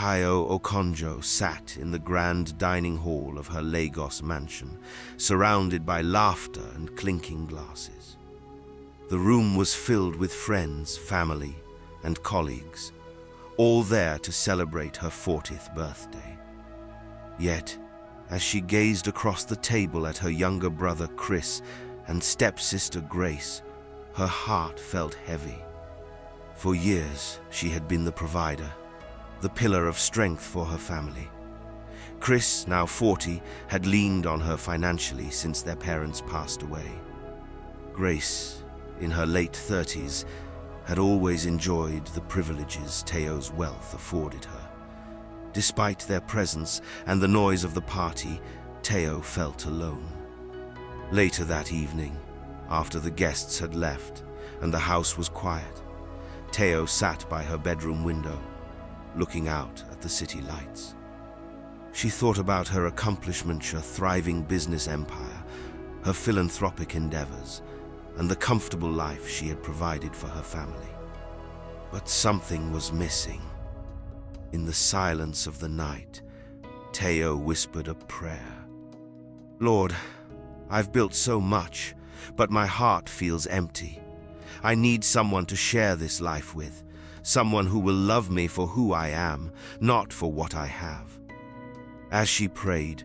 Tayo Okonjo sat in the grand dining hall of her Lagos mansion, surrounded by laughter and clinking glasses. The room was filled with friends, family, and colleagues, all there to celebrate her 40th birthday. Yet, as she gazed across the table at her younger brother Chris and stepsister Grace, her heart felt heavy. For years, she had been the provider, the pillar of strength for her family. Chris, now 40, had leaned on her financially since their parents passed away. Grace, in her late 30s, had always enjoyed the privileges Tayo's wealth afforded her. Despite their presence and the noise of the party, Tayo felt alone. Later that evening, after the guests had left and the house was quiet, Tayo sat by her bedroom window, looking out at the city lights. She thought about her accomplishments, her thriving business empire, her philanthropic endeavors, and the comfortable life she had provided for her family. But something was missing. In the silence of the night, Tayo whispered a prayer. "Lord, I've built so much, but my heart feels empty. I need someone to share this life with, someone who will love me for who I am, not for what I have." As she prayed,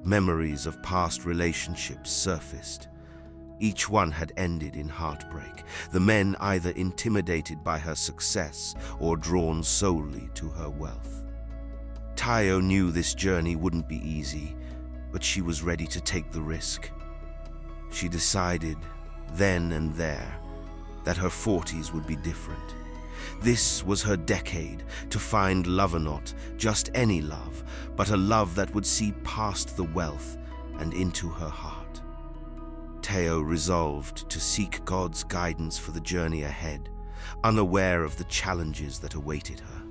memories of past relationships surfaced. Each one had ended in heartbreak, the men either intimidated by her success or drawn solely to her wealth. Tayo knew this journey wouldn't be easy, but she was ready to take the risk. She decided, then and there, that her 40s would be different. This was her decade to find love, or not just any love, but a love that would see past the wealth and into her heart. Tayo resolved to seek God's guidance for the journey ahead, unaware of the challenges that awaited her.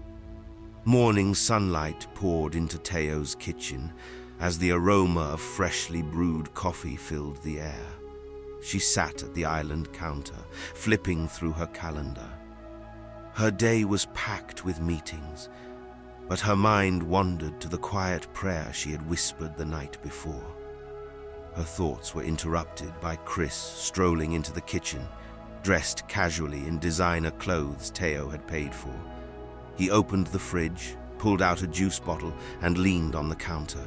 Morning sunlight poured into Tayo's kitchen as the aroma of freshly brewed coffee filled the air. She sat at the island counter, flipping through her calendar. Her day was packed with meetings, but her mind wandered to the quiet prayer she had whispered the night before. Her thoughts were interrupted by Chris strolling into the kitchen, dressed casually in designer clothes Tayo had paid for. He opened the fridge, pulled out a juice bottle, and leaned on the counter.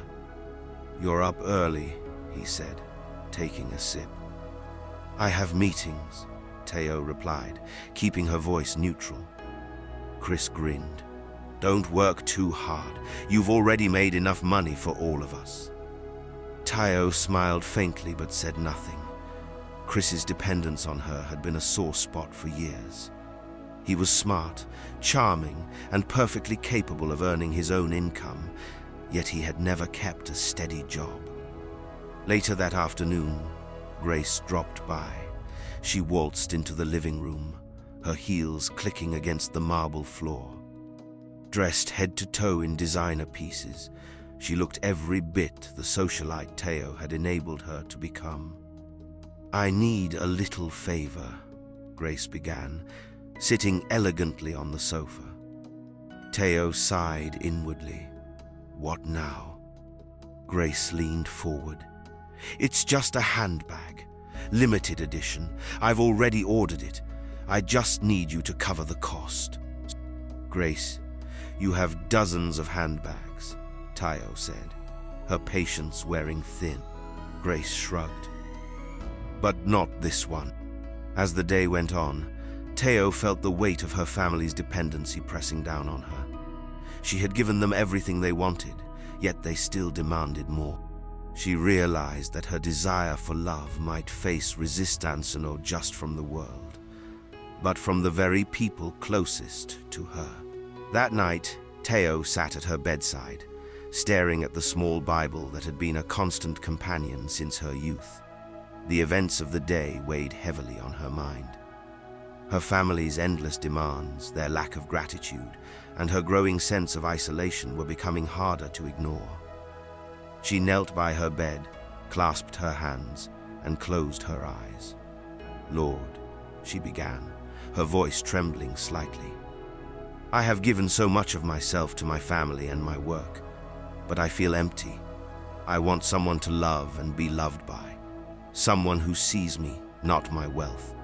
"You're up early," he said, taking a sip. "I have meetings," Tayo replied, keeping her voice neutral. Chris grinned. "Don't work too hard. You've already made enough money for all of us." Tayo smiled faintly but said nothing. Chris's dependence on her had been a sore spot for years. He was smart, charming, and perfectly capable of earning his own income, yet he had never kept a steady job. Later that afternoon, Grace dropped by. She waltzed into the living room, her heels clicking against the marble floor. Dressed head to toe in designer pieces, she looked every bit the socialite Tayo had enabled her to become. "I need a little favor," Grace began, sitting elegantly on the sofa. Tayo sighed inwardly. What now? Grace leaned forward. "It's just a handbag. Limited edition. I've already ordered it. I just need you to cover the cost." "Grace, you have dozens of handbags," Tayo said, her patience wearing thin. Grace shrugged. "But not this one." As the day went on, Tayo felt the weight of her family's dependency pressing down on her. She had given them everything they wanted, yet they still demanded more. She realized that her desire for love might face resistance not just from the world, but from the very people closest to her. That night, Tayo sat at her bedside, staring at the small Bible that had been a constant companion since her youth. The events of the day weighed heavily on her mind. Her family's endless demands, their lack of gratitude, and her growing sense of isolation were becoming harder to ignore. She knelt by her bed, clasped her hands, and closed her eyes. "Lord," she began, her voice trembling slightly, I have given so much of myself to my family and my work, but I feel empty. I want someone to love and be loved by, someone who sees me, not my wealth.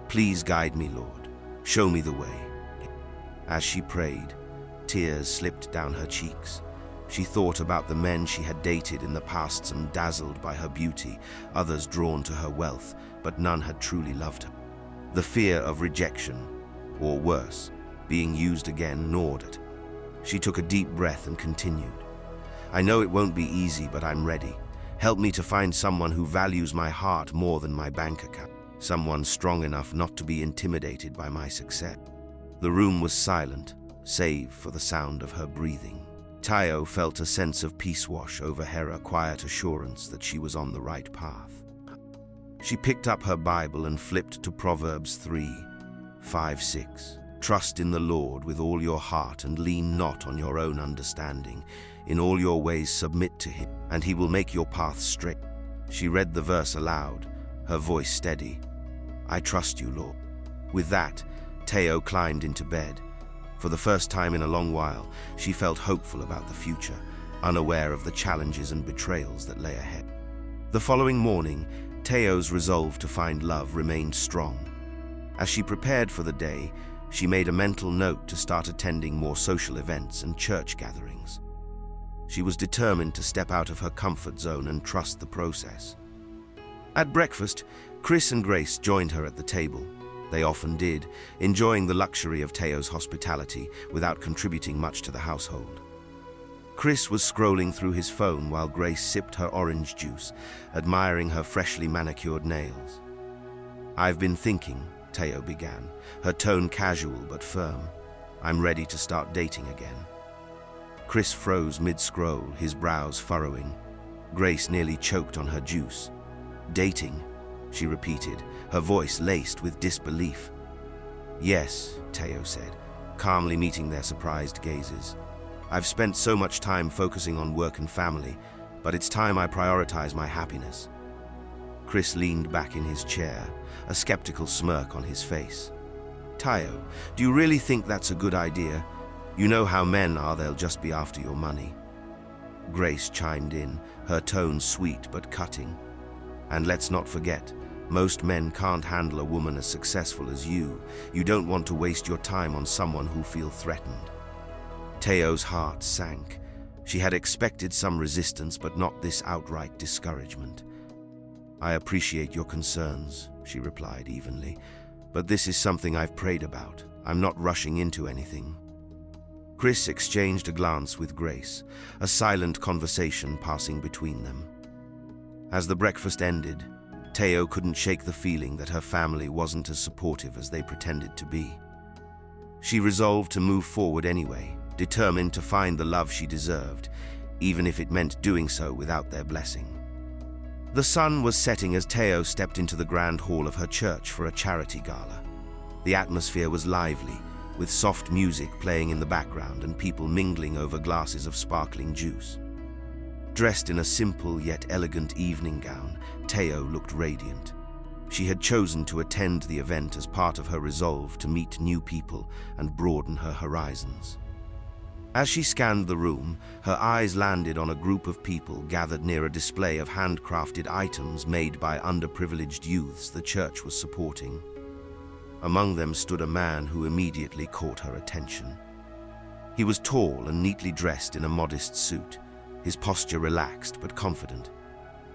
Please guide me, Lord. Show me the way. As she prayed, tears slipped down her cheeks. She thought about the men she had dated in the past, some dazzled by her beauty, others drawn to her wealth, but none had truly loved her. The fear of rejection, or worse, being used again, gnawed at. She took a deep breath and continued. I know it won't be easy, but I'm ready. Help me to find someone who values my heart more than my bank account. Someone strong enough not to be intimidated by my success. The room was silent, save for the sound of her breathing. Tayo felt a sense of peace wash over her, a quiet assurance that she was on the right path. She picked up her Bible and flipped to Proverbs 3:5-6. Trust in the Lord with all your heart and lean not on your own understanding. In all your ways submit to him, and he will make your path straight. She read the verse aloud, her voice steady. I trust you, Lord. With that, Tayo climbed into bed. For the first time in a long while, she felt hopeful about the future, unaware of the challenges and betrayals that lay ahead. The following morning, Tayo's resolve to find love remained strong. As she prepared for the day, she made a mental note to start attending more social events and church gatherings. She was determined to step out of her comfort zone and trust the process. At breakfast, Chris and Grace joined her at the table. They often did, enjoying the luxury of Tayo's hospitality without contributing much to the household. Chris was scrolling through his phone while Grace sipped her orange juice, admiring her freshly manicured nails. I've been thinking, Tayo began, her tone casual but firm. I'm ready to start dating again. Chris froze mid-scroll, his brows furrowing. Grace nearly choked on her juice. Dating, she repeated, her voice laced with disbelief. Yes, Tayo said, calmly meeting their surprised gazes. I've spent so much time focusing on work and family, but it's time I prioritize my happiness. Chris leaned back in his chair, a skeptical smirk on his face. Tayo, do you really think that's a good idea? You know how men are, they'll just be after your money. Grace chimed in, her tone sweet but cutting. And let's not forget, most men can't handle a woman as successful as you. You don't want to waste your time on someone who feels threatened. Tayo's heart sank. She had expected some resistance, but not this outright discouragement. I appreciate your concerns, she replied evenly, but this is something I've prayed about. I'm not rushing into anything. Chris exchanged a glance with Grace, a silent conversation passing between them. As the breakfast ended, Tayo couldn't shake the feeling that her family wasn't as supportive as they pretended to be. She resolved to move forward anyway, determined to find the love she deserved, even if it meant doing so without their blessing. The sun was setting as Tayo stepped into the grand hall of her church for a charity gala. The atmosphere was lively, with soft music playing in the background and people mingling over glasses of sparkling juice. Dressed in a simple yet elegant evening gown, Tayo looked radiant. She had chosen to attend the event as part of her resolve to meet new people and broaden her horizons. As she scanned the room, her eyes landed on a group of people gathered near a display of handcrafted items made by underprivileged youths the church was supporting. Among them stood a man who immediately caught her attention. He was tall and neatly dressed in a modest suit, his posture relaxed but confident.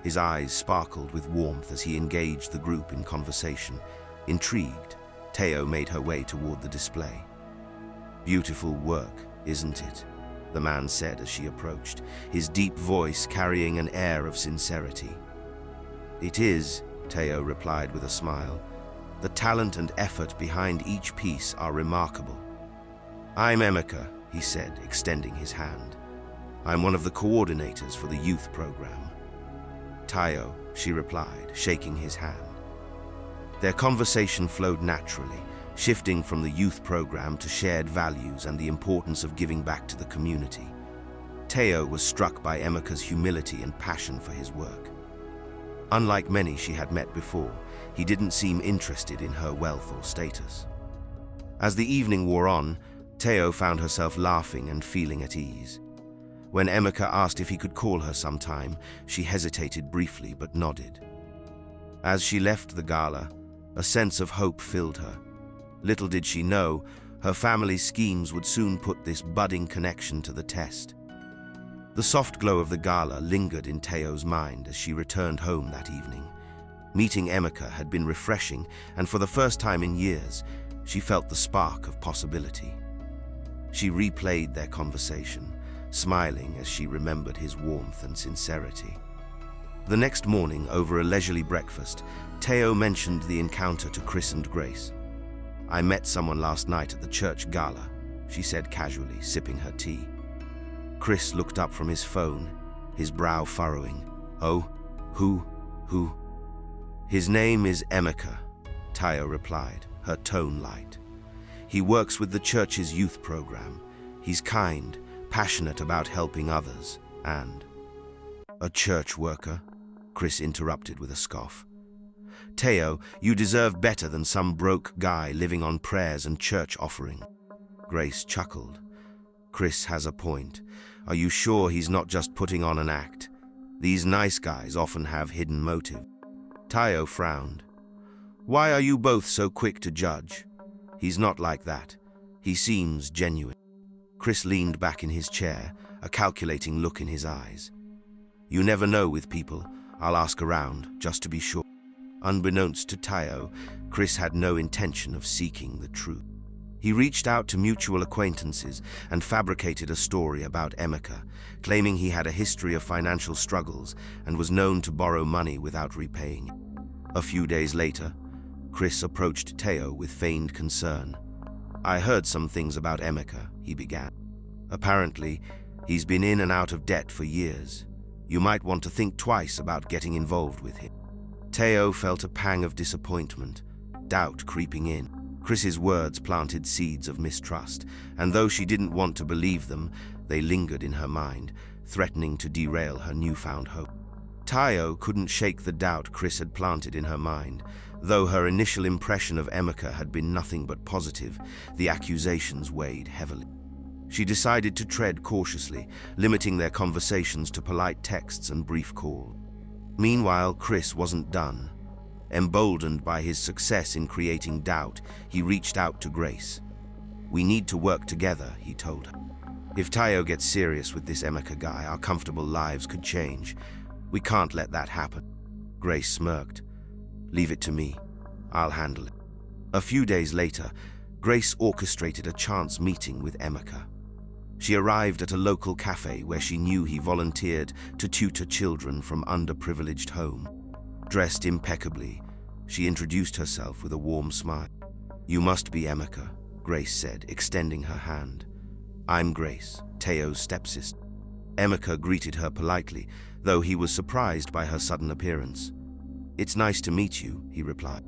His eyes sparkled with warmth as he engaged the group in conversation. Intrigued, Tayo made her way toward the display. Beautiful work, isn't it? The man said as she approached, his deep voice carrying an air of sincerity. It is, Tayo replied with a smile. The talent and effort behind each piece are remarkable. I'm Emeka, he said, extending his hand. I'm one of the coordinators for the youth program. Tayo, she replied, shaking his hand. Their conversation flowed naturally, shifting from the youth program to shared values and the importance of giving back to the community. Tayo was struck by Emeka's humility and passion for his work. Unlike many she had met before, he didn't seem interested in her wealth or status. As the evening wore on, Teo found herself laughing and feeling at ease. When Emeka asked if he could call her sometime, she hesitated briefly but nodded. As she left the gala, a sense of hope filled her. Little did she know, her family's schemes would soon put this budding connection to the test. The soft glow of the gala lingered in Teo's mind as she returned home that evening. Meeting Emeka had been refreshing, and for the first time in years, she felt the spark of possibility. She replayed their conversation, smiling as she remembered his warmth and sincerity. The next morning, over a leisurely breakfast, Teo mentioned the encounter to Chris and Grace. "I met someone last night at the church gala," she said casually, sipping her tea. Chris looked up from his phone, his brow furrowing. "Oh, who? "His name is Emeka," Teo replied, her tone light. "He works with the church's youth program. He's kind, passionate about helping others, and—" "A church worker?" Chris interrupted with a scoff. "Teo, you deserve better than some broke guy living on prayers and church offering." Grace chuckled. "Chris has a point. Are you sure he's not just putting on an act? These nice guys often have hidden motive." Teo frowned. "Why are you both so quick to judge? He's not like that. He seems genuine." Chris leaned back in his chair, a calculating look in his eyes. "You never know with people. I'll ask around, just to be sure." Unbeknownst to Teo, Chris had no intention of seeking the truth. He reached out to mutual acquaintances and fabricated a story about Emeka, claiming he had a history of financial struggles and was known to borrow money without repaying it. A few days later, Chris approached Teo with feigned concern. "I heard some things about Emeka," he began. "Apparently, he's been in and out of debt for years. You might want to think twice about getting involved with him." Teo felt a pang of disappointment, doubt creeping in. Chris's words planted seeds of mistrust, and though she didn't want to believe them, they lingered in her mind, threatening to derail her newfound hope. Teo couldn't shake the doubt Chris had planted in her mind. Though her initial impression of Emeka had been nothing but positive, the accusations weighed heavily. She decided to tread cautiously, limiting their conversations to polite texts and brief calls. Meanwhile, Chris wasn't done. Emboldened by his success in creating doubt, he reached out to Grace. "We need to work together," he told her. "If Teo gets serious with this Emeka guy, our comfortable lives could change. We can't let that happen." Grace smirked. "Leave it to me. I'll handle it." A few days later, Grace orchestrated a chance meeting with Emeka. She arrived at a local cafe where she knew he volunteered to tutor children from underprivileged homes. Dressed impeccably, she introduced herself with a warm smile. "You must be Emeka," Grace said, extending her hand. "I'm Grace, Teo's stepsister." Emeka greeted her politely, though he was surprised by her sudden appearance. "It's nice to meet you," he replied.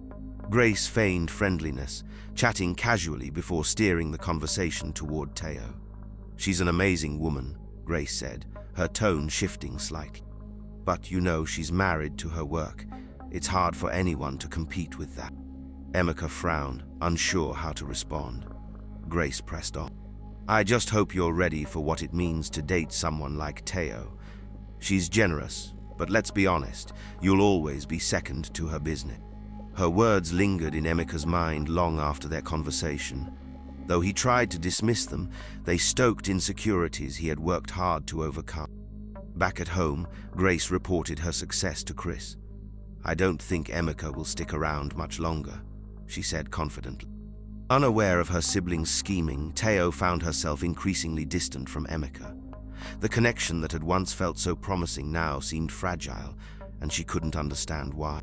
Grace feigned friendliness, chatting casually before steering the conversation toward Teo. "She's an amazing woman," Grace said, her tone shifting slightly. "But you know she's married to her work. It's hard for anyone to compete with that." Emeka frowned, unsure how to respond. Grace pressed on. "I just hope you're ready for what it means to date someone like Teo. She's generous, but let's be honest, you'll always be second to her business." Her words lingered in Emeka's mind long after their conversation. Though he tried to dismiss them, they stoked insecurities he had worked hard to overcome. Back at home, Grace reported her success to Chris. "I don't think Emeka will stick around much longer," she said confidently. Unaware of her siblings' scheming, Teo found herself increasingly distant from Emeka. The connection that had once felt so promising now seemed fragile, and she couldn't understand why.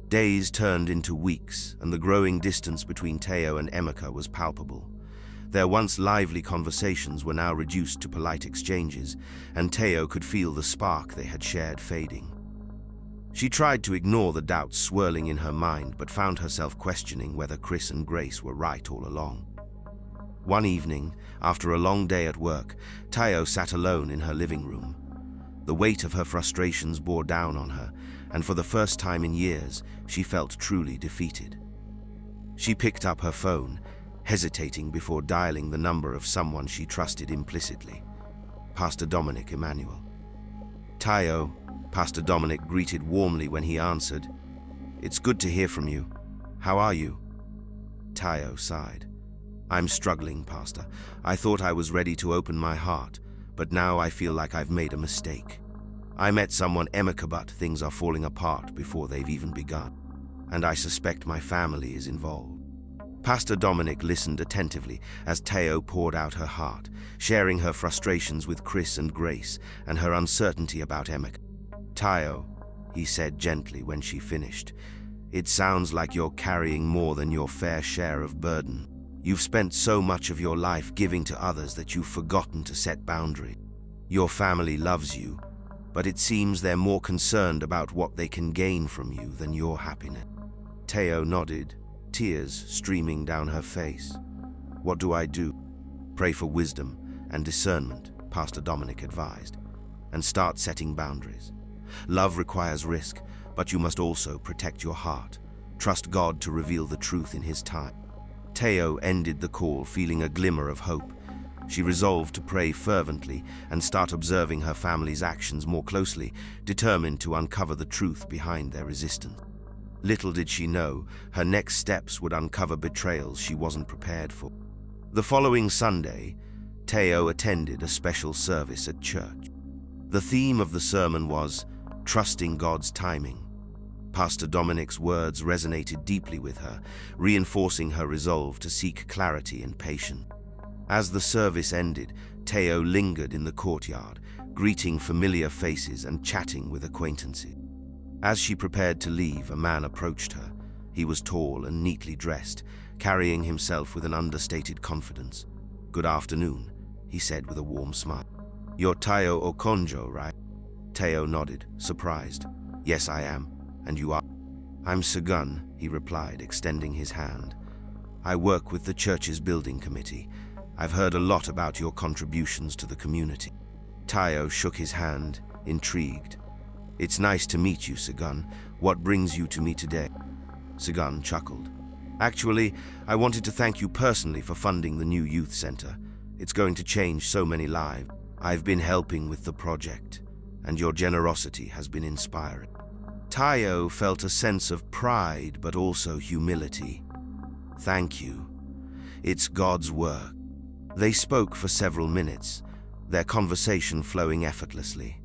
Days turned into weeks, and the growing distance between Teo and Emeka was palpable. Their once lively conversations were now reduced to polite exchanges, and Teo could feel the spark they had shared fading. She tried to ignore the doubts swirling in her mind, but found herself questioning whether Chris and Grace were right all along. One evening, after a long day at work, Teo sat alone in her living room. The weight of her frustrations bore down on her, and for the first time in years, she felt truly defeated. She picked up her phone, hesitating before dialing the number of someone she trusted implicitly, Pastor Dominic Emmanuel. Tayo, Pastor Dominic greeted warmly when he answered. "It's good to hear from you. How are you?" Tayo sighed. "I'm struggling, Pastor. I thought I was ready to open my heart, but now I feel like I've made a mistake. I met someone, Emeka, but things are falling apart before they've even begun, and I suspect my family is involved." Pastor Dominic listened attentively as Tayo poured out her heart, sharing her frustrations with Chris and Grace and her uncertainty about Emeka. "Tayo," he said gently when she finished, "it sounds like you're carrying more than your fair share of burden. You've spent so much of your life giving to others that you've forgotten to set boundaries. Your family loves you, but it seems they're more concerned about what they can gain from you than your happiness." Tayo nodded, tears streaming down her face. "What do I do?" "Pray for wisdom and discernment," Pastor Dominic advised, "and start setting boundaries. Love requires risk, but you must also protect your heart. Trust God to reveal the truth in His time." Tayo ended the call feeling a glimmer of hope. She resolved to pray fervently and start observing her family's actions more closely, determined to uncover the truth behind their resistance. Little did she know, her next steps would uncover betrayals she wasn't prepared for. The following Sunday, Tayo attended a special service at church. The theme of the sermon was trusting God's timing. Pastor Dominic's words resonated deeply with her, reinforcing her resolve to seek clarity and patience. As the service ended, Tayo lingered in the courtyard, greeting familiar faces and chatting with acquaintances. As she prepared to leave, a man approached her. He was tall and neatly dressed, carrying himself with an understated confidence. "Good afternoon," he said with a warm smile. "You're Tayo Okonjo, right?" Tayo nodded, surprised. "Yes, I am. And you are?" "I'm Segun," he replied, extending his hand. "I work with the church's building committee. I've heard a lot about your contributions to the community." Tayo shook his hand, intrigued. "It's nice to meet you, Segun. What brings you to me today?" Segun chuckled. "Actually, I wanted to thank you personally for funding the new youth center. It's going to change so many lives. I've been helping with the project, and your generosity has been inspiring." Tayo felt a sense of pride but also humility. "Thank you. It's God's work." They spoke for several minutes, their conversation flowing effortlessly.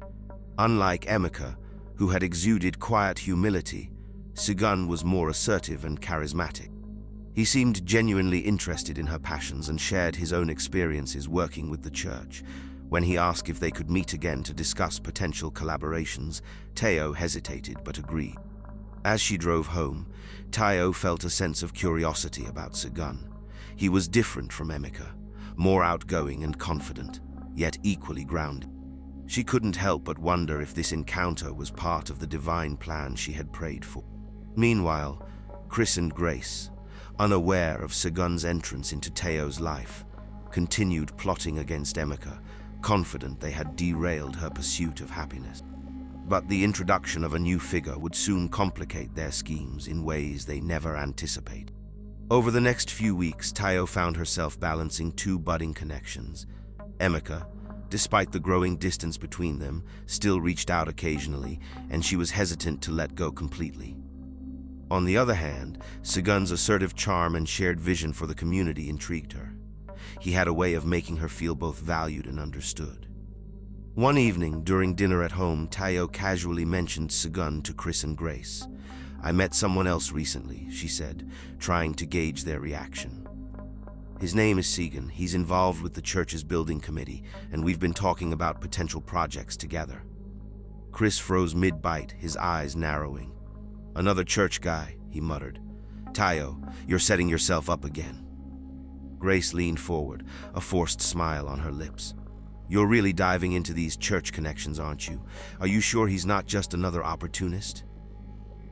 Unlike Emeka, who had exuded quiet humility, Segun was more assertive and charismatic. He seemed genuinely interested in her passions and shared his own experiences working with the church. When he asked if they could meet again to discuss potential collaborations, Tayo hesitated but agreed. As she drove home, Tayo felt a sense of curiosity about Segun. He was different from Emeka, more outgoing and confident, yet equally grounded. She couldn't help but wonder if this encounter was part of the divine plan she had prayed for. Meanwhile, Chris and Grace, unaware of Segun's entrance into Tayo's life, continued plotting against Emeka, confident they had derailed her pursuit of happiness. But the introduction of a new figure would soon complicate their schemes in ways they never anticipated. Over the next few weeks, Tayo found herself balancing two budding connections. Emeka, despite the growing distance between them, still reached out occasionally, and she was hesitant to let go completely. On the other hand, Segun's assertive charm and shared vision for the community intrigued her. He had a way of making her feel both valued and understood. One evening, during dinner at home, Tayo casually mentioned Segun to Chris and Grace. "I met someone else recently," she said, trying to gauge their reaction. "His name is Segun. He's involved with the church's building committee, and we've been talking about potential projects together." Chris froze mid-bite, his eyes narrowing. "Another church guy," he muttered. "Tayo, you're setting yourself up again." Grace leaned forward, a forced smile on her lips. "You're really diving into these church connections, aren't you? Are you sure he's not just another opportunist?"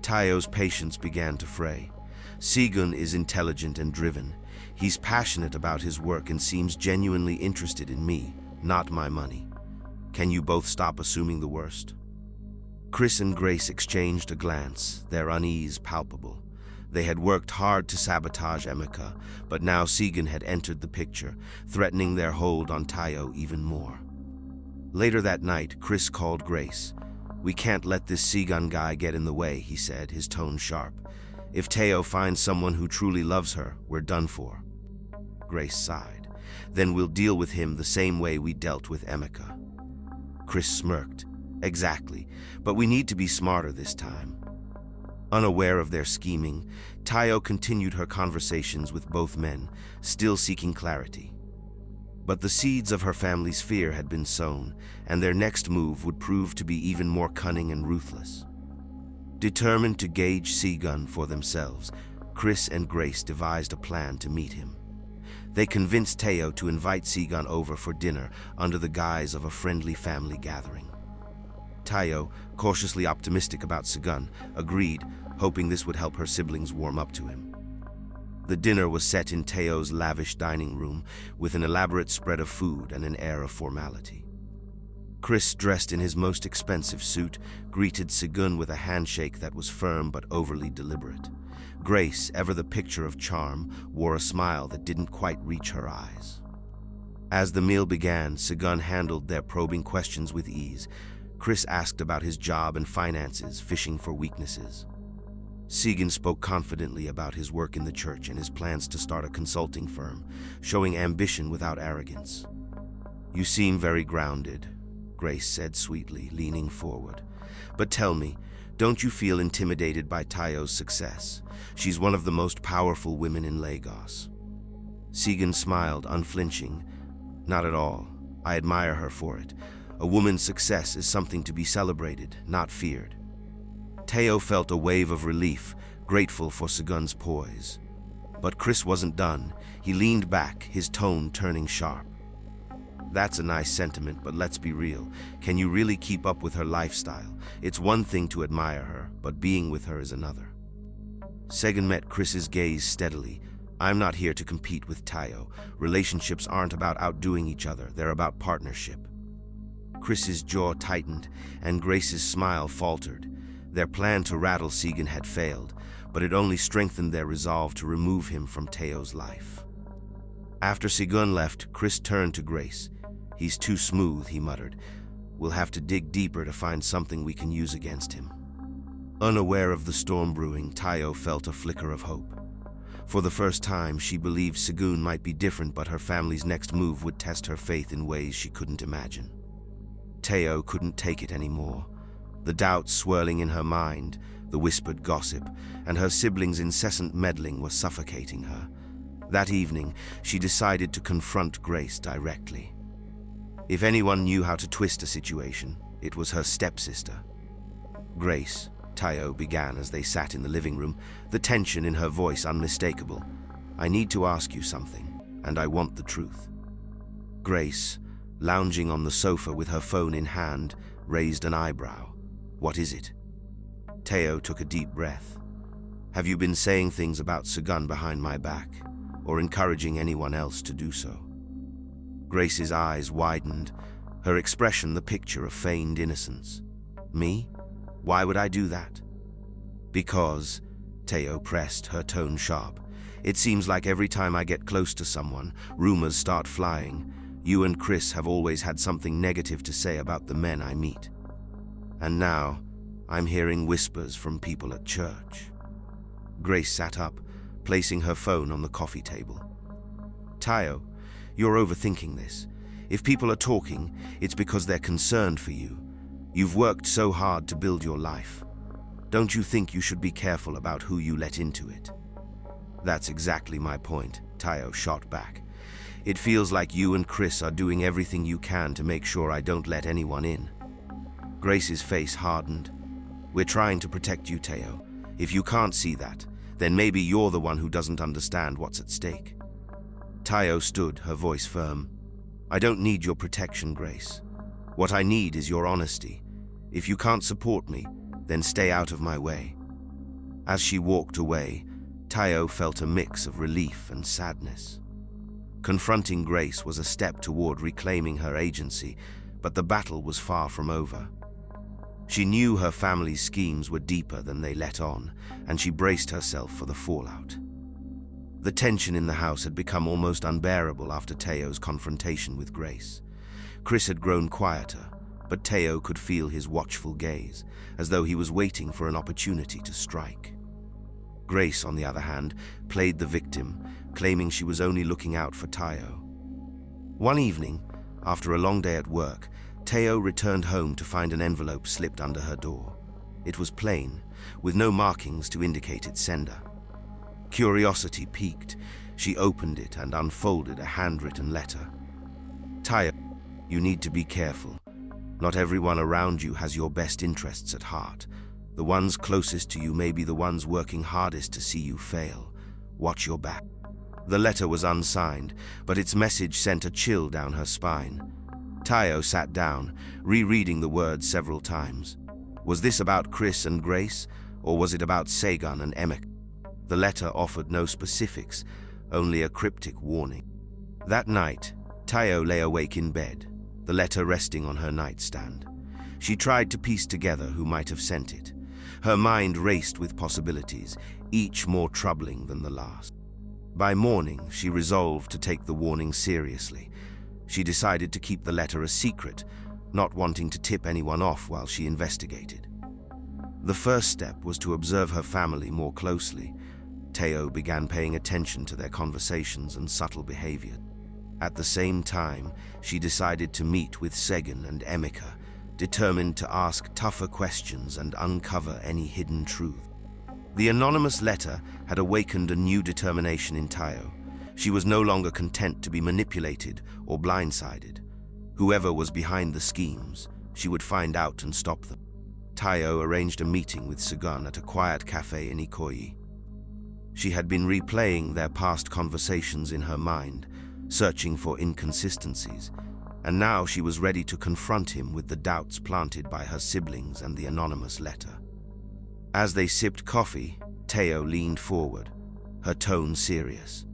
Tayo's patience began to fray. Segun is intelligent and driven. He's passionate about his work and seems genuinely interested in me, not my money. Can you both stop assuming the worst?" Chris and Grace exchanged a glance, their unease palpable. They had worked hard to sabotage Emeka, but now Segun had entered the picture, threatening their hold on Tayo even more. Later that night, Chris called Grace. "We can't let this Segun guy get in the way," he said, his tone sharp. "If Tayo finds someone who truly loves her, we're done for." Grace sighed. "Then we'll deal with him the same way we dealt with Emeka." Chris smirked. "Exactly, but we need to be smarter this time." Unaware of their scheming, Tayo continued her conversations with both men, still seeking clarity. But the seeds of her family's fear had been sown, and their next move would prove to be even more cunning and ruthless. Determined to gauge Segun for themselves, Chris and Grace devised a plan to meet him. They convinced Tayo to invite Segun over for dinner under the guise of a friendly family gathering. Tayo, cautiously optimistic about Segun, agreed, hoping this would help her siblings warm up to him. The dinner was set in Tayo's lavish dining room, with an elaborate spread of food and an air of formality. Chris, dressed in his most expensive suit, greeted Segun with a handshake that was firm but overly deliberate. Grace, ever the picture of charm, wore a smile that didn't quite reach her eyes. As the meal began, Segun handled their probing questions with ease. Chris asked about his job and finances, fishing for weaknesses. Segun spoke confidently about his work in the church and his plans to start a consulting firm, showing ambition without arrogance. "You seem very grounded," Grace said sweetly, leaning forward. "But tell me, don't you feel intimidated by Tayo's success? She's one of the most powerful women in Lagos." Segun smiled, unflinching. "Not at all. I admire her for it. A woman's success is something to be celebrated, not feared." Tayo felt a wave of relief, grateful for Segun's poise. But Chris wasn't done. He leaned back, his tone turning sharp. "That's a nice sentiment, but let's be real. Can you really keep up with her lifestyle? It's one thing to admire her, but being with her is another." Segun met Chris's gaze steadily. "I'm not here to compete with Tayo. Relationships aren't about outdoing each other, they're about partnership." Chris's jaw tightened, and Grace's smile faltered. Their plan to rattle Segun had failed, but it only strengthened their resolve to remove him from Tayo's life. After Segun left, Chris turned to Grace. "He's too smooth," he muttered. "We'll have to dig deeper to find something we can use against him." Unaware of the storm brewing, Tayo felt a flicker of hope. For the first time, she believed Segun might be different, but her family's next move would test her faith in ways she couldn't imagine. Tayo couldn't take it anymore. The doubts swirling in her mind, the whispered gossip, and her siblings' incessant meddling were suffocating her. That evening, she decided to confront Grace directly. If anyone knew how to twist a situation, it was her stepsister. "Grace," Tayo began as they sat in the living room, the tension in her voice unmistakable. "I need to ask you something, and I want the truth." Grace, lounging on the sofa with her phone in hand, raised an eyebrow. "What is it?" Tayo took a deep breath. "Have you been saying things about Segun behind my back, or encouraging anyone else to do so?" Grace's eyes widened, her expression the picture of feigned innocence. "Me? Why would I do that?" "Because," Tayo pressed, her tone sharp, "it seems like every time I get close to someone, rumors start flying. You and Chris have always had something negative to say about the men I meet. And now, I'm hearing whispers from people at church." Grace sat up, placing her phone on the coffee table. "Tayo, you're overthinking this. If people are talking, it's because they're concerned for you. You've worked so hard to build your life. Don't you think you should be careful about who you let into it?" "That's exactly my point," Tayo shot back. "It feels like you and Chris are doing everything you can to make sure I don't let anyone in." Grace's face hardened. "We're trying to protect you, Tayo. If you can't see that, then maybe you're the one who doesn't understand what's at stake." Tayo stood, her voice firm. "I don't need your protection, Grace. What I need is your honesty. If you can't support me, then stay out of my way." As she walked away, Tayo felt a mix of relief and sadness. Confronting Grace was a step toward reclaiming her agency, but the battle was far from over. She knew her family's schemes were deeper than they let on, and she braced herself for the fallout. The tension in the house had become almost unbearable after Teo's confrontation with Grace. Chris had grown quieter, but Teo could feel his watchful gaze, as though he was waiting for an opportunity to strike. Grace, on the other hand, played the victim, claiming she was only looking out for Teo. One evening, after a long day at work, Teo returned home to find an envelope slipped under her door. It was plain, with no markings to indicate its sender. Curiosity piqued. She opened it and unfolded a handwritten letter. "Teo, you need to be careful. Not everyone around you has your best interests at heart. The ones closest to you may be the ones working hardest to see you fail. Watch your back." The letter was unsigned, but its message sent a chill down her spine. Teo sat down, rereading the words several times. Was this about Chris and Grace, or was it about Segun and Emeka? The letter offered no specifics, only a cryptic warning. That night, Teo lay awake in bed, the letter resting on her nightstand. She tried to piece together who might have sent it. Her mind raced with possibilities, each more troubling than the last. By morning, she resolved to take the warning seriously. She decided to keep the letter a secret, not wanting to tip anyone off while she investigated. The first step was to observe her family more closely. Teo began paying attention to their conversations and subtle behavior. At the same time, she decided to meet with Segun and Emeka, determined to ask tougher questions and uncover any hidden truth. The anonymous letter had awakened a new determination in Teo. She was no longer content to be manipulated or blindsided. Whoever was behind the schemes, she would find out and stop them. Teo arranged a meeting with Segun at a quiet cafe in Ikoyi. She had been replaying their past conversations in her mind, searching for inconsistencies, and now she was ready to confront him with the doubts planted by her siblings and the anonymous letter. As they sipped coffee, Teo leaned forward, her tone serious.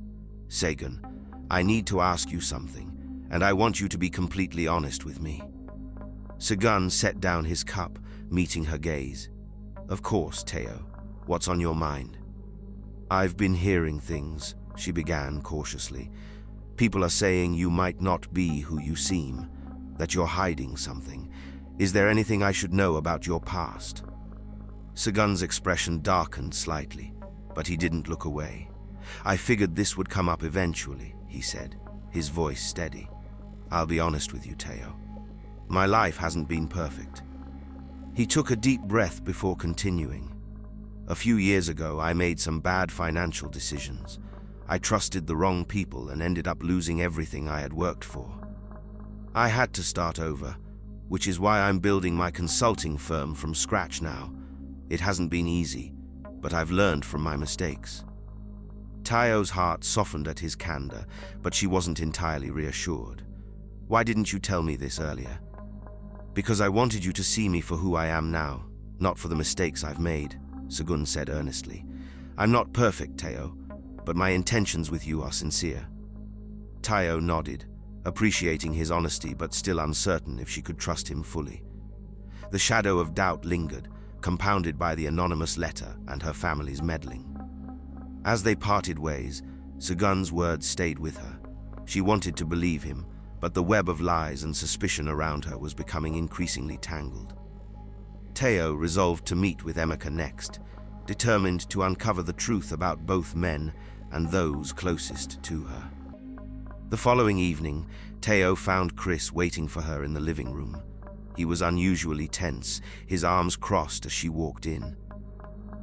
"Segun, I need to ask you something, and I want you to be completely honest with me." Segun set down his cup, meeting her gaze. "Of course, Teo. What's on your mind?" "I've been hearing things," she began cautiously. "People are saying you might not be who you seem, that you're hiding something. Is there anything I should know about your past?" Segun's expression darkened slightly, but he didn't look away. "I figured this would come up eventually," he said, his voice steady. "I'll be honest with you, Teo. My life hasn't been perfect." He took a deep breath before continuing. "A few years ago, I made some bad financial decisions. I trusted the wrong people and ended up losing everything I had worked for. I had to start over, which is why I'm building my consulting firm from scratch now. It hasn't been easy, but I've learned from my mistakes." Teo's heart softened at his candor, but she wasn't entirely reassured. "Why didn't you tell me this earlier?" "Because I wanted you to see me for who I am now, not for the mistakes I've made," Segun said earnestly. "I'm not perfect, Teo, but my intentions with you are sincere." Teo nodded, appreciating his honesty but still uncertain if she could trust him fully. The shadow of doubt lingered, compounded by the anonymous letter and her family's meddling. As they parted ways, Segun's words stayed with her. She wanted to believe him, but the web of lies and suspicion around her was becoming increasingly tangled. Teo resolved to meet with Emeka next, determined to uncover the truth about both men and those closest to her. The following evening, Teo found Chris waiting for her in the living room. He was unusually tense, his arms crossed as she walked in.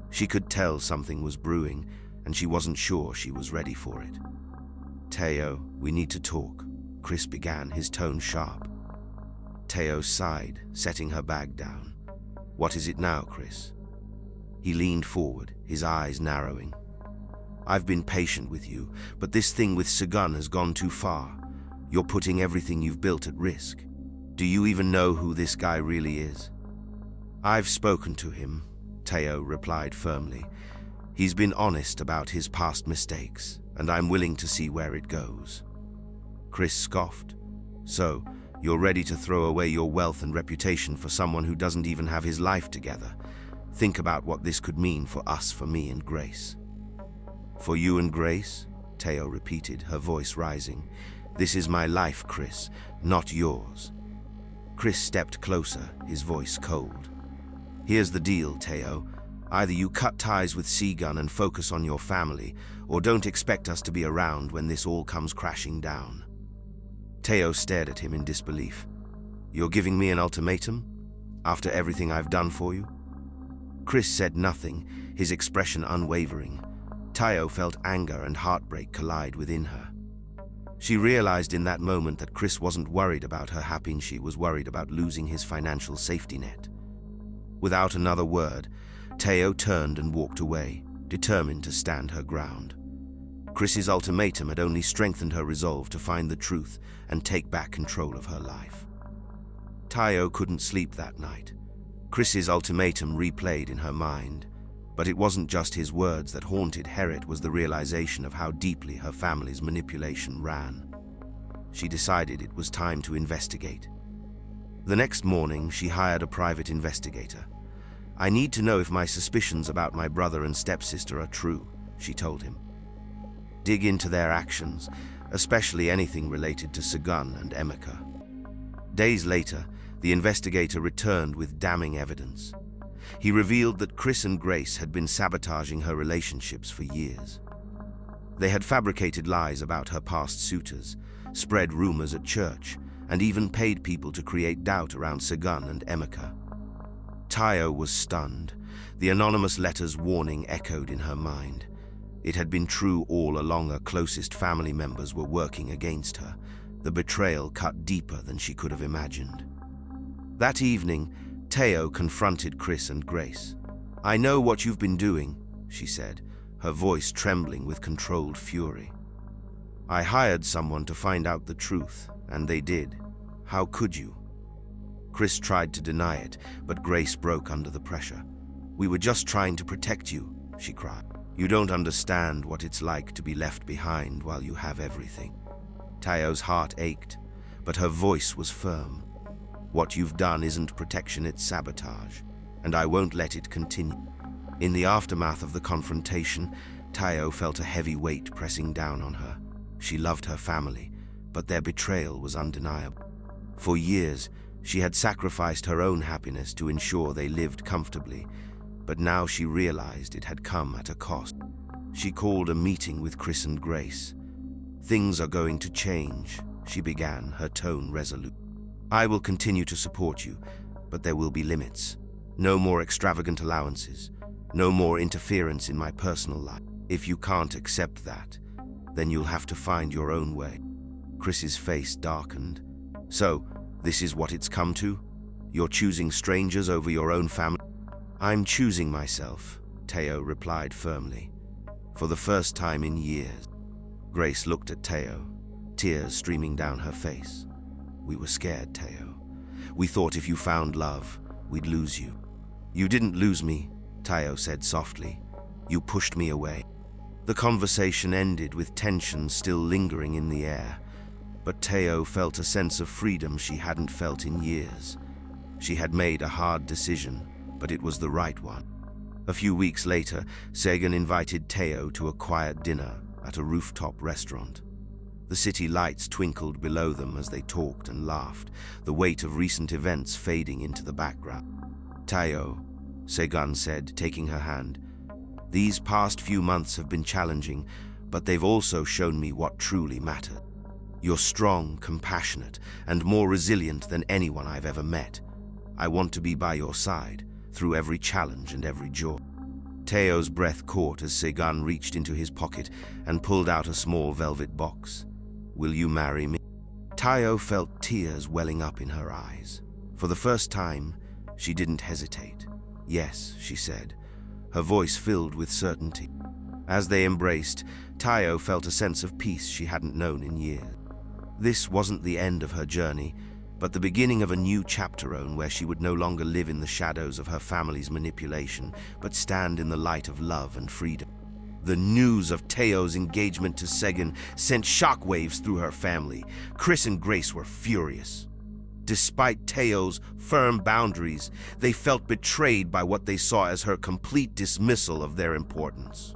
She could tell something was brewing, and she wasn't sure she was ready for it. "Teo, we need to talk," Chris began, his tone sharp. Teo sighed, setting her bag down. "What is it now, Chris?" He leaned forward, his eyes narrowing. "I've been patient with you, but this thing with Segun has gone too far. You're putting everything you've built at risk. Do you even know who this guy really is?" "I've spoken to him," Teo replied firmly. "He's been honest about his past mistakes, and I'm willing to see where it goes." Chris scoffed. "So, You're ready to throw away your wealth and reputation for someone who doesn't even have his life together. Think about what this could mean for us, for me and Grace." "For you and Grace?" Teo repeated, her voice rising. "This is my life, Chris, not yours." Chris stepped closer, his voice cold. "Here's the deal, Teo. Either you cut ties with Segun and focus on your family, or don't expect us to be around when this all comes crashing down." Teo stared at him in disbelief. "You're giving me an ultimatum? After everything I've done for you?" Chris said nothing, his expression unwavering. Teo felt anger and heartbreak collide within her. She realized in that moment that Chris wasn't worried about her happiness, she was worried about losing his financial safety net. Without another word, Teo turned and walked away, determined to stand her ground. Chris's ultimatum had only strengthened her resolve to find the truth and take back control of her life. Teo couldn't sleep that night. Chris's ultimatum replayed in her mind, but it wasn't just his words that haunted her, it was the realization of how deeply her family's manipulation ran. She decided it was time to investigate. The next morning, she hired a private investigator. "I need to know if my suspicions about my brother and stepsister are true," she told him. "Dig into their actions, especially anything related to Segun and Emeka." Days later, the investigator returned with damning evidence. He revealed that Chris and Grace had been sabotaging her relationships for years. They had fabricated lies about her past suitors, spread rumors at church, and even paid people to create doubt around Segun and Emeka. Teo was stunned. The anonymous letter's warning echoed in her mind. It had been true all along. Her closest family members were working against her. The betrayal cut deeper than she could have imagined. That evening, Teo confronted Chris and Grace. "I know what you've been doing," she said, her voice trembling with controlled fury. "I hired someone to find out the truth, and they did. How could you?" Chris tried to deny it, but Grace broke under the pressure. "We were just trying to protect you," she cried. "You don't understand what it's like to be left behind while you have everything." Teo's heart ached, but her voice was firm. "What you've done isn't protection, it's sabotage, and I won't let it continue." In the aftermath of the confrontation, Teo felt a heavy weight pressing down on her. She loved her family, but their betrayal was undeniable. For years, she had sacrificed her own happiness to ensure they lived comfortably, but now she realized it had come at a cost. She called a meeting with Chris and Grace. "Things are going to change," she began, her tone resolute. "I will continue to support you, but there will be limits. No more extravagant allowances. No more interference in my personal life. If you can't accept that, then you'll have to find your own way." Chris's face darkened. "So, this is what it's come to? You're choosing strangers over your own family?" "I'm choosing myself," Teo replied firmly. "For the first time in years." Grace looked at Teo, tears streaming down her face. "We were scared, Teo. We thought if you found love, we'd lose you." "You didn't lose me," Teo said softly. "You pushed me away." The conversation ended with tension still lingering in the air, but Teo felt a sense of freedom she hadn't felt in years. She had made a hard decision, but it was the right one. A few weeks later, Segun invited Teo to a quiet dinner at a rooftop restaurant. The city lights twinkled below them as they talked and laughed, the weight of recent events fading into the background. "Teo," Segun said, taking her hand, "these past few months have been challenging, but they've also shown me what truly mattered. You're strong, compassionate, and more resilient than anyone I've ever met. I want to be by your side, through every challenge and every joy." Teo's breath caught as Segun reached into his pocket and pulled out a small velvet box. "Will you marry me?" Teo felt tears welling up in her eyes. For the first time, she didn't hesitate. "Yes," she said, her voice filled with certainty. As they embraced, Teo felt a sense of peace she hadn't known in years. This wasn't the end of her journey, but the beginning of a new chapter where she would no longer live in the shadows of her family's manipulation, but stand in the light of love and freedom. The news of Teo's engagement to Segun sent shockwaves through her family. Chris and Grace were furious. Despite Teo's firm boundaries, they felt betrayed by what they saw as her complete dismissal of their importance.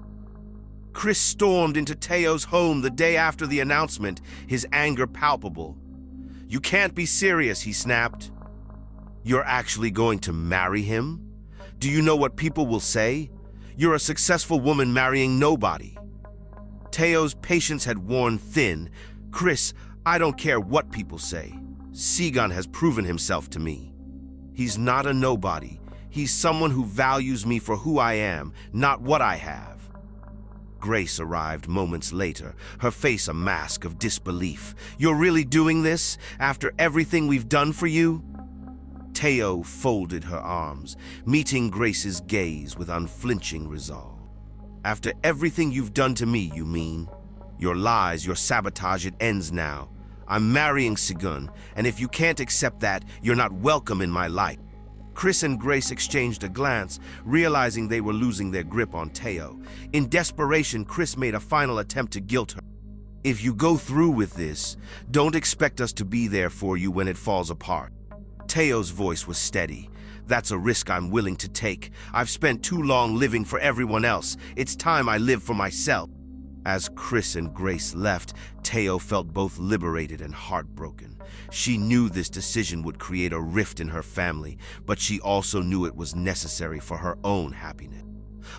Chris stormed into Teo's home the day after the announcement, his anger palpable. "You can't be serious," he snapped. "You're actually going to marry him? Do you know what people will say? You're a successful woman marrying nobody." Teo's patience had worn thin. "Chris, I don't care what people say. Segun has proven himself to me. He's not a nobody. He's someone who values me for who I am, not what I have." Grace arrived moments later, her face a mask of disbelief. "You're really doing this, after everything we've done for you?" Teo folded her arms, meeting Grace's gaze with unflinching resolve. "After everything you've done to me, you mean? Your lies, your sabotage, it ends now. I'm marrying Segun, and if you can't accept that, you're not welcome in my life." Chris and Grace exchanged a glance, realizing they were losing their grip on Teo. In desperation, Chris made a final attempt to guilt her. "If you go through with this, don't expect us to be there for you when it falls apart." Teo's voice was steady. "That's a risk I'm willing to take. I've spent too long living for everyone else. It's time I live for myself." As Chris and Grace left, Teo felt both liberated and heartbroken. She knew this decision would create a rift in her family, but she also knew it was necessary for her own happiness.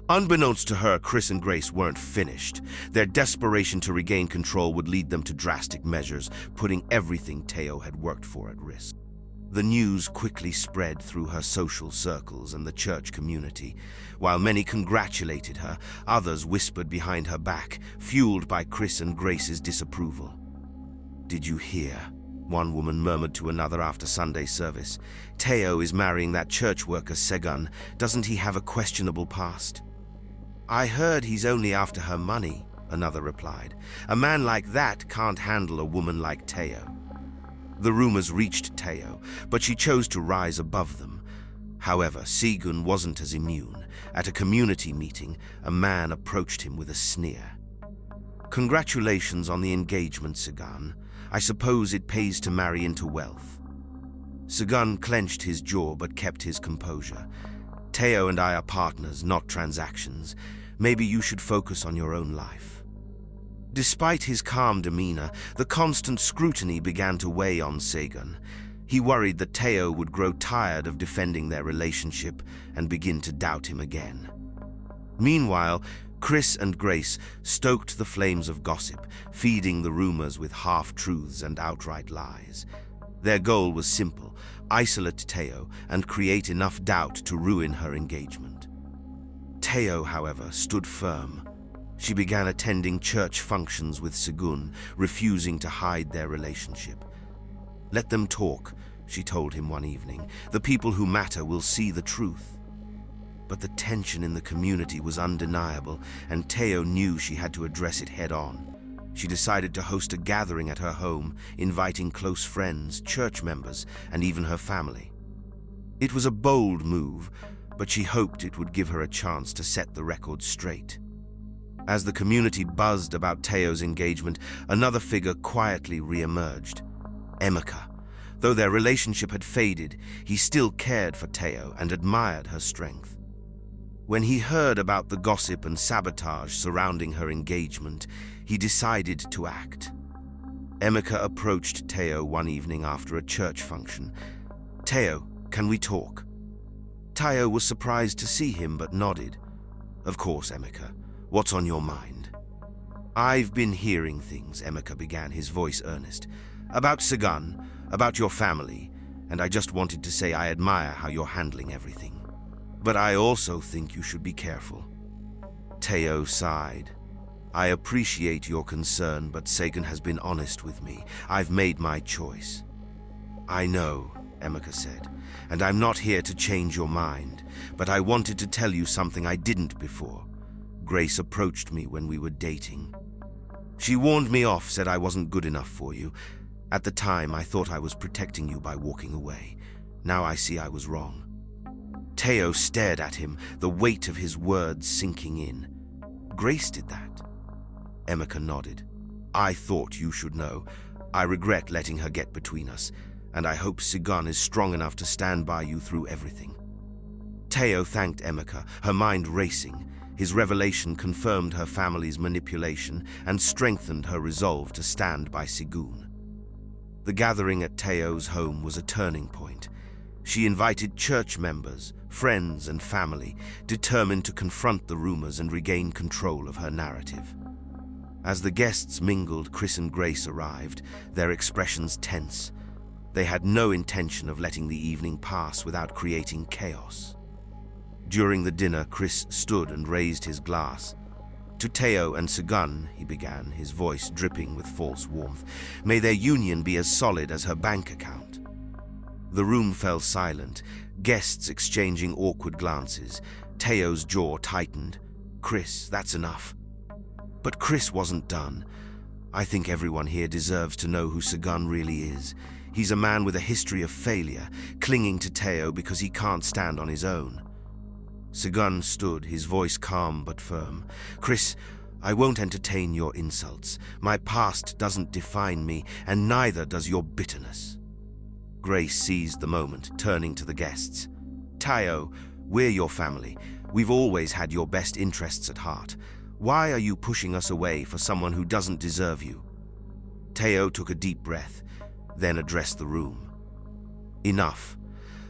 Unbeknownst to her, Chris and Grace weren't finished. Their desperation to regain control would lead them to drastic measures, putting everything Teo had worked for at risk. The news quickly spread through her social circles and the church community. While many congratulated her, others whispered behind her back, fueled by Chris and Grace's disapproval. "Did you hear?" one woman murmured to another after Sunday service. "Teo is marrying that church worker Segun. Doesn't he have a questionable past?" "I heard he's only after her money," another replied. "A man like that can't handle a woman like Teo." The rumors reached Teo, but she chose to rise above them. However, Segun wasn't as immune. At a community meeting, a man approached him with a sneer. "Congratulations on the engagement, Segun. I suppose it pays to marry into wealth." Segun clenched his jaw but kept his composure. "Teo and I are partners, not transactions. Maybe you should focus on your own life." Despite his calm demeanor, the constant scrutiny began to weigh on Segun. He worried that Teo would grow tired of defending their relationship and begin to doubt him again. Meanwhile, Chris and Grace stoked the flames of gossip, feeding the rumors with half-truths and outright lies. Their goal was simple: isolate Teo and create enough doubt to ruin her engagement. Teo, however, stood firm. She began attending church functions with Segun, refusing to hide their relationship. "Let them talk," she told him one evening. "The people who matter will see the truth." But the tension in the community was undeniable, and Teo knew she had to address it head-on. She decided to host a gathering at her home, inviting close friends, church members, and even her family. It was a bold move, but she hoped it would give her a chance to set the record straight. As the community buzzed about Teo's engagement, another figure quietly re-emerged: Emeka. Though their relationship had faded, he still cared for Teo and admired her strength. When he heard about the gossip and sabotage surrounding her engagement, he decided to act. Emeka approached Teo one evening after a church function. "Teo, can we talk?" Teo was surprised to see him but nodded. "Of course, Emeka. What's on your mind?" "I've been hearing things," Emeka began, his voice earnest. "About Segun, about your family, and I just wanted to say I admire how you're handling everything. But I also think you should be careful." Teo sighed. "I appreciate your concern, but Segun has been honest with me. I've made my choice." "I know," Emeka said, "and I'm not here to change your mind, but I wanted to tell you something I didn't before. Grace approached me when we were dating. She warned me off, said I wasn't good enough for you. At the time, I thought I was protecting you by walking away. Now I see I was wrong." Teo stared at him, the weight of his words sinking in. "Grace did that?" Emeka nodded. "I thought you should know. I regret letting her get between us, and I hope Segun is strong enough to stand by you through everything." Teo thanked Emeka, her mind racing. His revelation confirmed her family's manipulation and strengthened her resolve to stand by Segun. The gathering at Teo's home was a turning point. She invited church members, friends, and family, determined to confront the rumors and regain control of her narrative. As the guests mingled, Chris and Grace arrived, their expressions tense. They had no intention of letting the evening pass without creating chaos. During the dinner, Chris stood and raised his glass. "To Teo and Segun," he began, his voice dripping with false warmth, "may their union be as solid as her bank account." The room fell silent, guests exchanging awkward glances. Teo's jaw tightened. "Chris, that's enough." But Chris wasn't done. "I think everyone here deserves to know who Segun really is. He's a man with a history of failure, clinging to Teo because he can't stand on his own." Segun stood, his voice calm but firm. "Chris, I won't entertain your insults. My past doesn't define me, and neither does your bitterness." Grace seized the moment, turning to the guests. "Teo, we're your family. We've always had your best interests at heart. Why are you pushing us away for someone who doesn't deserve you?" Teo took a deep breath, then addressed the room. "Enough.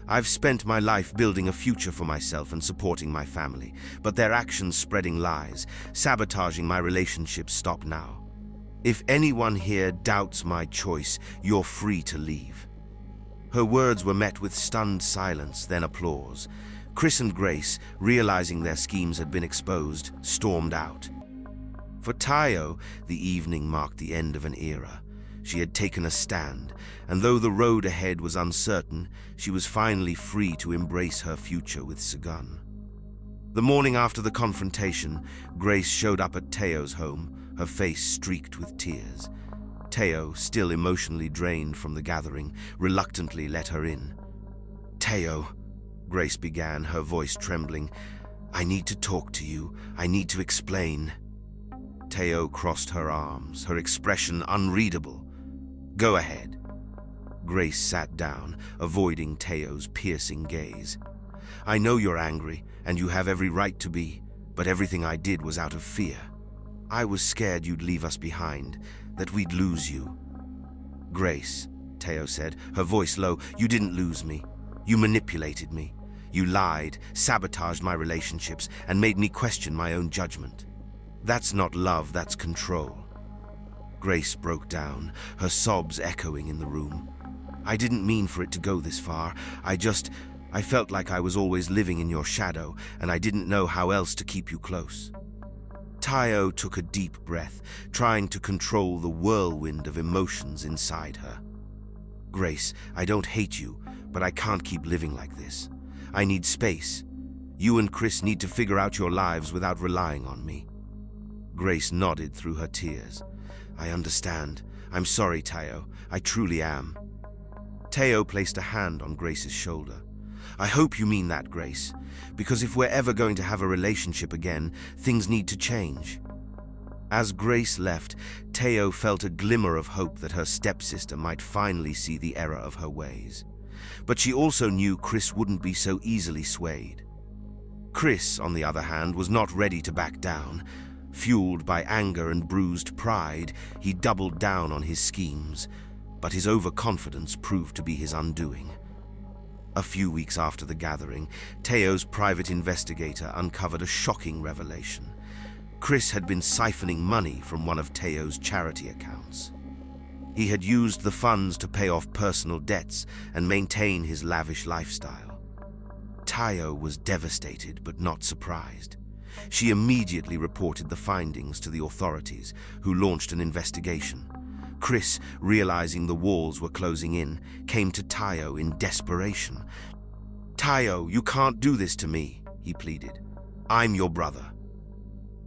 I've spent my life building a future for myself and supporting my family, but their actions spreading lies, sabotaging my relationships stop now. If anyone here doubts my choice, you're free to leave." Her words were met with stunned silence, then applause. Chris and Grace, realizing their schemes had been exposed, stormed out. For Teo, the evening marked the end of an era. She had taken a stand, and though the road ahead was uncertain, she was finally free to embrace her future with Segun. The morning after the confrontation, Grace showed up at Teo's home, her face streaked with tears. Teo, still emotionally drained from the gathering, reluctantly let her in. "Teo," Grace began, her voice trembling, "I need to talk to you. I need to explain." Teo crossed her arms, her expression unreadable. "Go ahead." Grace sat down, avoiding Teo's piercing gaze. "I know you're angry, and you have every right to be, but everything I did was out of fear. I was scared you'd leave us behind, that we'd lose you." "Grace," Teo said, her voice low, "you didn't lose me. You manipulated me. You lied, sabotaged my relationships, and made me question my own judgment. That's not love, that's control." Grace broke down, her sobs echoing in the room. "I didn't mean for it to go this far. I felt like I was always living in your shadow, and I didn't know how else to keep you close." Teo took a deep breath, trying to control the whirlwind of emotions inside her. "Grace, I don't hate you, but I can't keep living like this. I need space. You and Chris need to figure out your lives without relying on me." Grace nodded through her tears. "I understand. I'm sorry, Teo. I truly am." Teo placed a hand on Grace's shoulder. "I hope you mean that, Grace, because if we're ever going to have a relationship again, things need to change." As Grace left, Teo felt a glimmer of hope that her stepsister might finally see the error of her ways. But she also knew Chris wouldn't be so easily swayed. Chris, on the other hand, was not ready to back down. Fueled by anger and bruised pride, he doubled down on his schemes, but his overconfidence proved to be his undoing. A few weeks after the gathering, Teo's private investigator uncovered a shocking revelation. Chris had been siphoning money from one of Teo's charity accounts. He had used the funds to pay off personal debts and maintain his lavish lifestyle. Teo was devastated but not surprised. She immediately reported the findings to the authorities, who launched an investigation. Chris, realizing the walls were closing in, came to Teo in desperation. "Teo, you can't do this to me," he pleaded. "I'm your brother."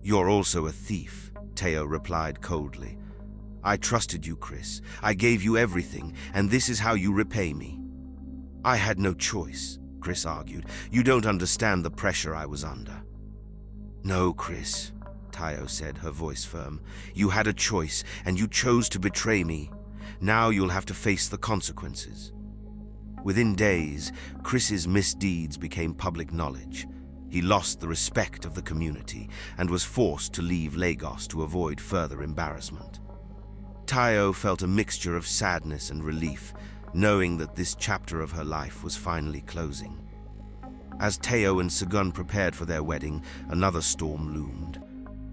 "You're also a thief," Teo replied coldly. "I trusted you, Chris. I gave you everything, and this is how you repay me." "I had no choice," Chris argued. "You don't understand the pressure I was under." "No, Chris," Teo said, her voice firm. "You had a choice, and you chose to betray me. Now you'll have to face the consequences." Within days, Chris's misdeeds became public knowledge. He lost the respect of the community and was forced to leave Lagos to avoid further embarrassment. Tayo felt a mixture of sadness and relief, knowing that this chapter of her life was finally closing. As Tayo and Segun prepared for their wedding, another storm loomed.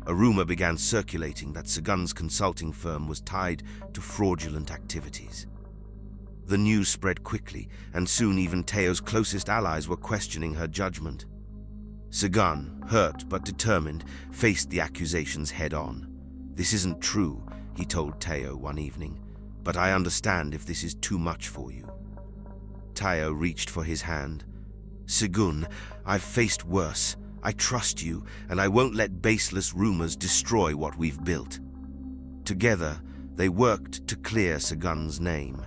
A rumor began circulating that Segun's consulting firm was tied to fraudulent activities. The news spread quickly, and soon even Tayo's closest allies were questioning her judgment. Segun, hurt but determined, faced the accusations head-on. "This isn't true," he told Tayo one evening, "but I understand if this is too much for you." Tayo reached for his hand. "Segun, I've faced worse. I trust you, and I won't let baseless rumors destroy what we've built." Together, they worked to clear Segun's name.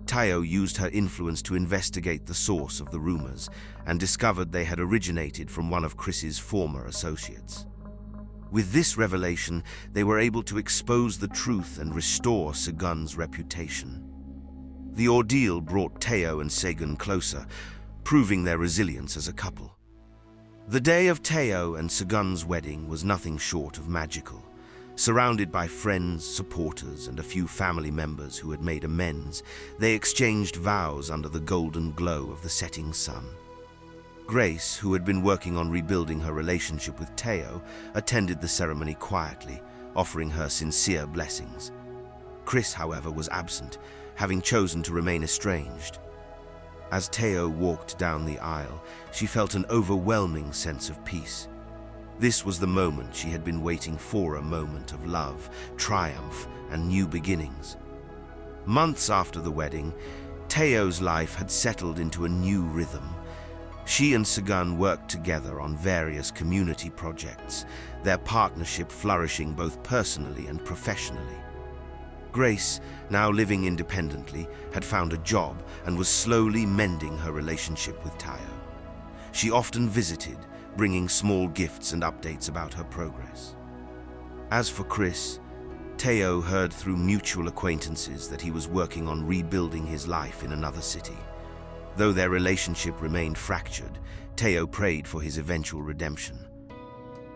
Tayo used her influence to investigate the source of the rumors and discovered they had originated from one of Chris's former associates. With this revelation, they were able to expose the truth and restore Segun's reputation. The ordeal brought Tayo and Segun closer, proving their resilience as a couple. The day of Tayo and Segun's wedding was nothing short of magical. Surrounded by friends, supporters, and a few family members who had made amends, they exchanged vows under the golden glow of the setting sun. Grace, who had been working on rebuilding her relationship with Tayo, attended the ceremony quietly, offering her sincere blessings. Chris, however, was absent, having chosen to remain estranged. As Tayo walked down the aisle, she felt an overwhelming sense of peace. This was the moment she had been waiting for, a moment of love, triumph, and new beginnings. Months after the wedding, Tayo's life had settled into a new rhythm. She and Segun worked together on various community projects, their partnership flourishing both personally and professionally. Grace, now living independently, had found a job and was slowly mending her relationship with Tayo. She often visited, bringing small gifts and updates about her progress. As for Chris, Tayo heard through mutual acquaintances that he was working on rebuilding his life in another city. Though their relationship remained fractured, Tayo prayed for his eventual redemption.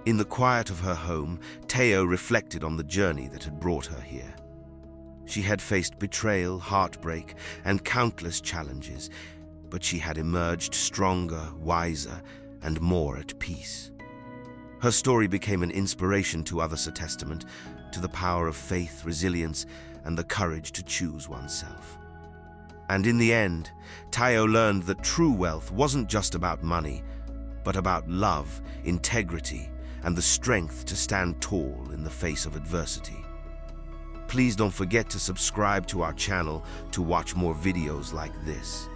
In the quiet of her home, Tayo reflected on the journey that had brought her here. She had faced betrayal, heartbreak, and countless challenges, but she had emerged stronger, wiser, and more at peace. Her story became an inspiration to others, a testament to the power of faith, resilience, and the courage to choose oneself. And in the end, Tayo learned that true wealth wasn't just about money, but about love, integrity, and the strength to stand tall in the face of adversity. Please don't forget to subscribe to our channel to watch more videos like this.